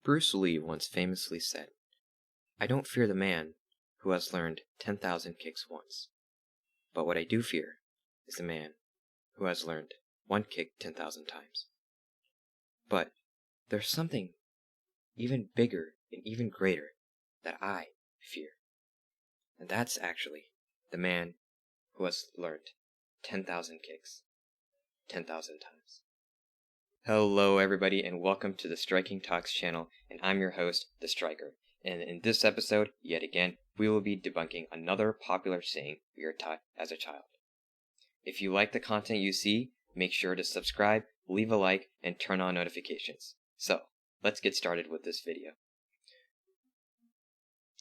Bruce Lee once famously said, "I don't fear the man who has learned 10,000 kicks once, but what I do fear is the man who has learned one kick 10,000 times." But there's something even bigger and even greater that I fear, and that's actually the man who has learned 10,000 kicks 10,000 times. Hello everybody and welcome to the Striking Talks channel, and I'm your host, The Striker. And in this episode, yet again, we will be debunking another popular saying we are taught as a child. If you like the content you see, make sure to subscribe, leave a like, and turn on notifications. So, let's get started with this video.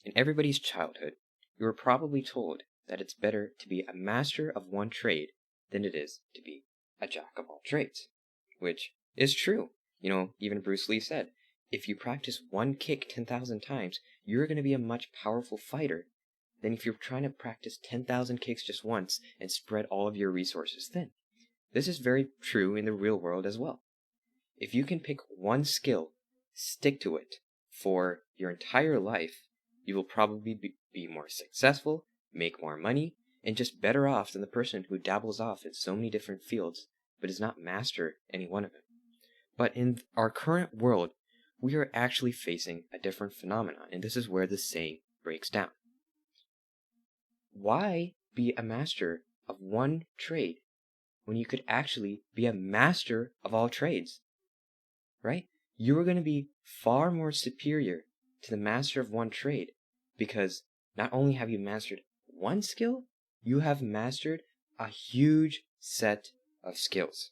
In everybody's childhood, you were probably told that it's better to be a master of one trade than it is to be a jack of all trades, which is true. Even Bruce Lee said, if you practice one kick 10,000 times, you're going to be a much powerful fighter than if you're trying to practice 10,000 kicks just once and spread all of your resources thin. This is very true in the real world as well. If you can pick one skill, stick to it for your entire life, you will probably be more successful, make more money, and just better off than the person who dabbles off in so many different fields but does not master any one of them. But in our current world, we are actually facing a different phenomenon, and this is where the saying breaks down. Why be a master of one trade when you could actually be a master of all trades? Right? You are going to be far more superior to the master of one trade because not only have you mastered one skill, you have mastered a huge set of skills.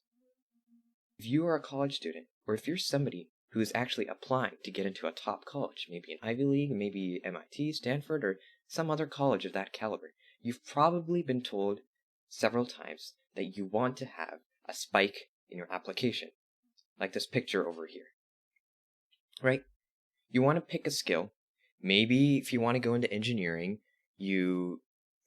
If you are a college student, or if you're somebody who is actually applying to get into a top college, maybe an Ivy League, maybe MIT, Stanford, or some other college of that caliber, you've probably been told several times that you want to have a spike in your application, like this picture over here, right? You want to pick a skill. Maybe if you want to go into engineering, you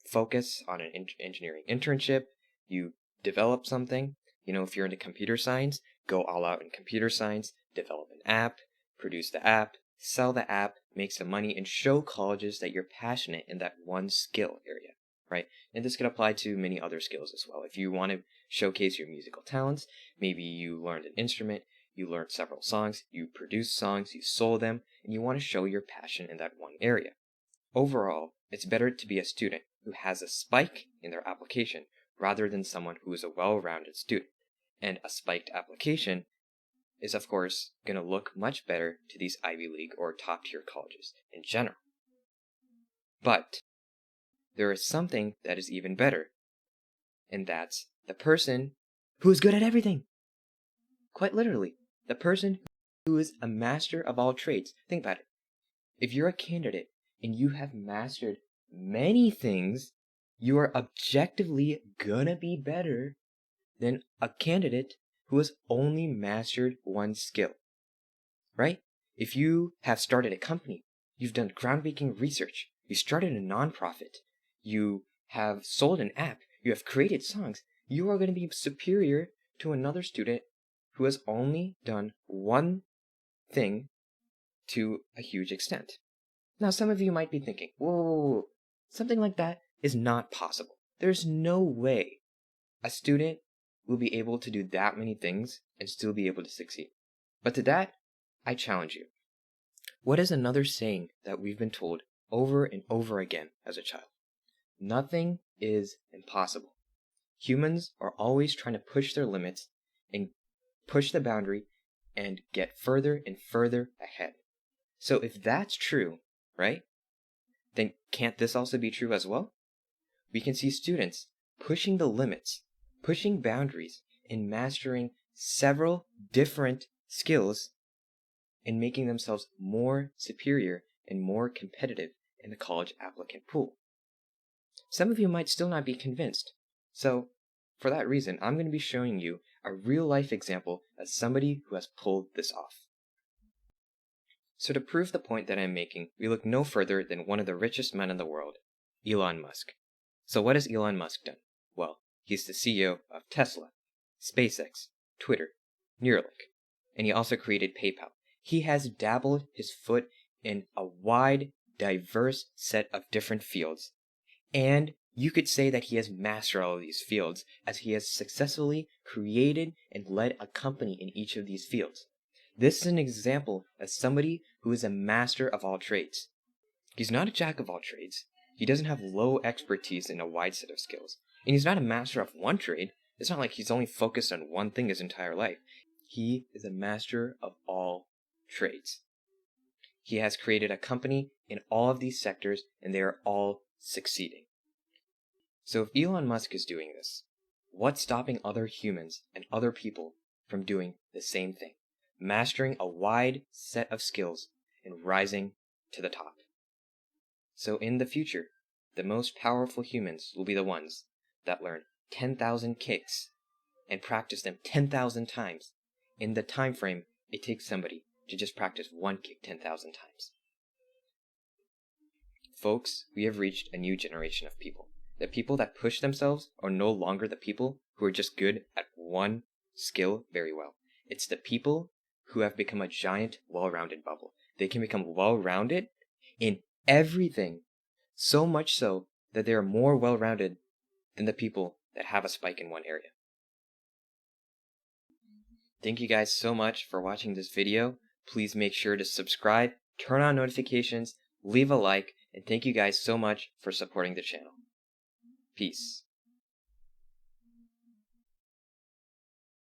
focus on an engineering internship, you develop something. If you're into computer science, go all out in computer science, develop an app, produce the app, sell the app, make some money, and show colleges that you're passionate in that one skill area, right? And this could apply to many other skills as well. If you want to showcase your musical talents, maybe you learned an instrument, you learned several songs, you produced songs, you sold them, and you want to show your passion in that one area. Overall, it's better to be a student who has a spike in their application rather than someone who is a well-rounded student. And a spiked application is, of course, going to look much better to these Ivy League or top-tier colleges in general. But there is something that is even better, and that's the person who is good at everything. Quite literally, the person who is a master of all trades. Think about it. If you're a candidate and you have mastered many things, you are objectively gonna be better than a candidate who has only mastered one skill, right? If you have started a company, you've done groundbreaking research, you started a nonprofit, you have sold an app, you have created songs, you are going to be superior to another student who has only done one thing to a huge extent. Now, some of you might be thinking, whoa, something like that is not possible. There's no way a student will be able to do that many things and still be able to succeed. But to that, I challenge you. What is another saying that we've been told over and over again as a child? Nothing is impossible. Humans are always trying to push their limits and push the boundary and get further and further ahead. So if that's true, right, then can't this also be true as well? We can see students pushing the limits, pushing boundaries, and mastering several different skills and making themselves more superior and more competitive in the college applicant pool. Some of you might still not be convinced. So, for that reason, I'm going to be showing you a real-life example of somebody who has pulled this off. So to prove the point that I'm making, we look no further than one of the richest men in the world, Elon Musk. So what has Elon Musk done? Well, he's the CEO of Tesla, SpaceX, Twitter, Neuralink, and he also created PayPal. He has dabbled his foot in a wide, diverse set of different fields. And you could say that he has mastered all of these fields, as he has successfully created and led a company in each of these fields. This is an example of somebody who is a master of all trades. He's not a jack of all trades. He doesn't have low expertise in a wide set of skills. And he's not a master of one trade. It's not like he's only focused on one thing his entire life. He is a master of all trades. He has created a company in all of these sectors, and they are all succeeding. So if Elon Musk is doing this, what's stopping other humans and other people from doing the same thing? Mastering a wide set of skills and rising to the top. So in the future, the most powerful humans will be the ones that learn 10,000 kicks and practice them 10,000 times in the time frame it takes somebody to just practice one kick 10,000 times. Folks, we have reached a new generation of people. The people that push themselves are no longer the people who are just good at one skill very well. It's the people who have become a giant, well-rounded bubble. They can become well-rounded in everything, so much so that they are more well-rounded than the people that have a spike in one area. Thank you guys so much for watching this video. Please make sure to subscribe, turn on notifications, leave a like, and thank you guys so much for supporting the channel. Peace.